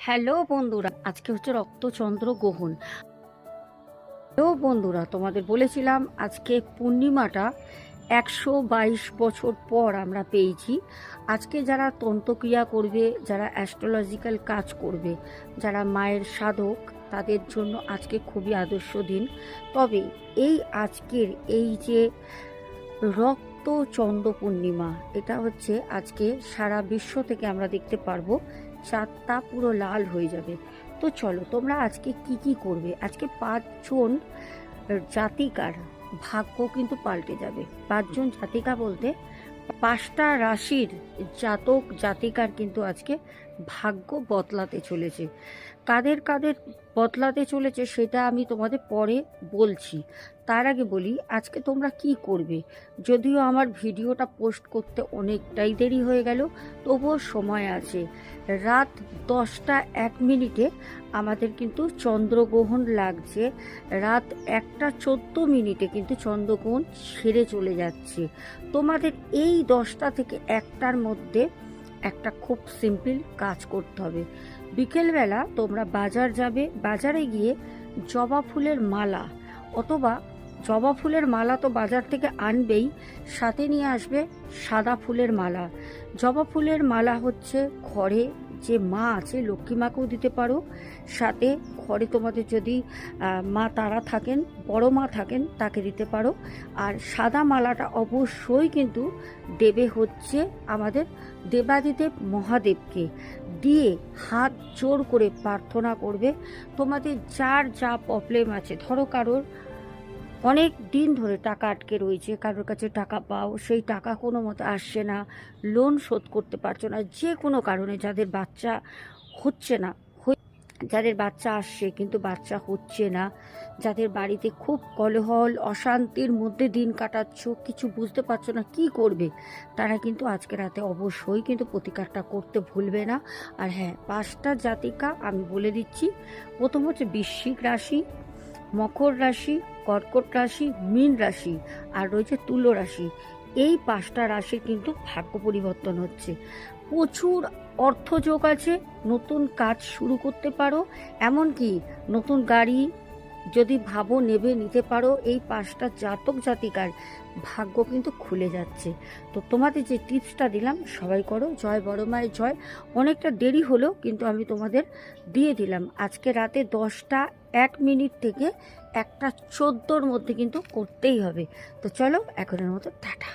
Hello বন্ধুরা, আজকে হচ্ছে রক্তচন্দ্র গ্রহণ। হ্যালো বন্ধুরা, তোমাদের বলেছিলাম আজকে পূর্ণিমাটা 122 বছর পর আমরা পেয়েছি। আজকে যারা তন্ত্রক্রিয়া করবে, যারা অ্যাস্ট্রোলজিক্যাল কাজ করবে, যারা মায়ের সাধক, তাদের জন্য আজকে খুবই আদর্শ দিন। তবে এই আজকের এই যে রক্তচন্দ্র পূর্ণিমা, এটা হচ্ছে আজকে সারা বিশ্ব থেকে আমরা দেখতে পারবো, চাঁদটা পুরো লাল হয়ে যাবে। তো চলো, তোমরা আজকে কি কি করবে। আজকে 5জন জাতিকার ভাগ্য কিন্তু পাল্টে যাবে। 5জন জাতিকা বলতে 5টা রাশির জাতক জাতিকার কিন্তু আজকে ভাগ্য বদলাতে চলেছে। কাদের কাদের বদলাতে চলেছে সেটা আমি তোমাদের পরে বলছি। তার আগে বলি আজকে তোমরা কি করবে। যদিও আমার ভিডিওটা পোস্ট করতে অনেকটাই দেরি হয়ে গেল, তবুও সময় আছে। রাত 10টা 1 মিনিটে আমাদের কিন্তু চন্দ্রগ্রহণ লাগছে। রাত 1টা 14 মিনিটে কিন্তু চন্দ্রগ্রহণ ছেড়ে চলে যাচ্ছে। তোমাদের এই 10টা থেকে 1টার মধ্যে একটা খুব সিম্পল কাজ করতে হবে। বিকেলবেলা তোমরা বাজার যাবে, বাজারে গিয়ে জবা ফুলের মালা, অথবা জবা ফুলের মালা তো বাজার থেকে আনবেই, সাথে নিয়ে আসবে সাদা ফুলের মালা। জবা ফুলের মালা হচ্ছে ঘরে যে মা আছে, লক্ষ্মী মাকেও দিতে পারো। সাথে ঘরে তোমাদের যদি মা তারা থাকেন, বড় মা থাকেন, তাকে দিতে পারো। আর সাদা মালাটা অবশ্যই কিন্তু দেবে হচ্ছে আমাদের দেবাদিদেব মহাদেবকে। দিয়ে হাত জোর করে প্রার্থনা করবে। তোমাদের যার যা প্রবলেম আছে, ধরো কারোর অনেক দিন ধরে টাকা আটকে রয়েছে, কারোর কাছে টাকা পাও, সেই টাকা কোনো মতে আসছে না, লোন শোধ করতে পারছো না, যে কোনো কারণে যাদের বাচ্চা হচ্ছে না, যাদের বাচ্চা আসছে কিন্তু বাচ্চা হচ্ছে না, যাদের বাড়িতে খুব কলহল অশান্তির মধ্যে দিন কাটাচ্ছ, কিছু বুঝতে পারছো না কি করবে, তারা কিন্তু আজকে রাতে অবশ্যই কিন্তু প্রতিকারটা করতে ভুলবে না। আর হ্যাঁ, 5টা জাতিকা আমি বলে দিচ্ছি। প্রথম হচ্ছে বৃশ্চিক রাশি, মকর রাশি, কর্কট রাশি, মীন রাশি, আর রয়েছে তুলা রাশি। এই 5টা রাশির কিন্তু ভাগ্য পরিবর্তন হচ্ছে। প্রচুর অর্থযোগ আছে, নতুন কাজ শুরু করতে পারো, এমনকি নতুন গাড়ি যদি ভাবো নেবে, নিতে পারো। এই 5টা জাতক জাতিকার ভাগ্য কিন্তু খুলে যাচ্ছে। তো তোমাদের যে টিপসটা দিলাম সবাই করো। জয় বড় মায়ের জয়। অনেকটা দেরি হলো কিন্তু আমি তোমাদের দিয়ে দিলাম। আজকে রাতে 10টা 1 মিনিট থেকে 1টা 14 মধ্যে কিন্তু করতেই হবে। তো চলো, এখনের মতো টাটা।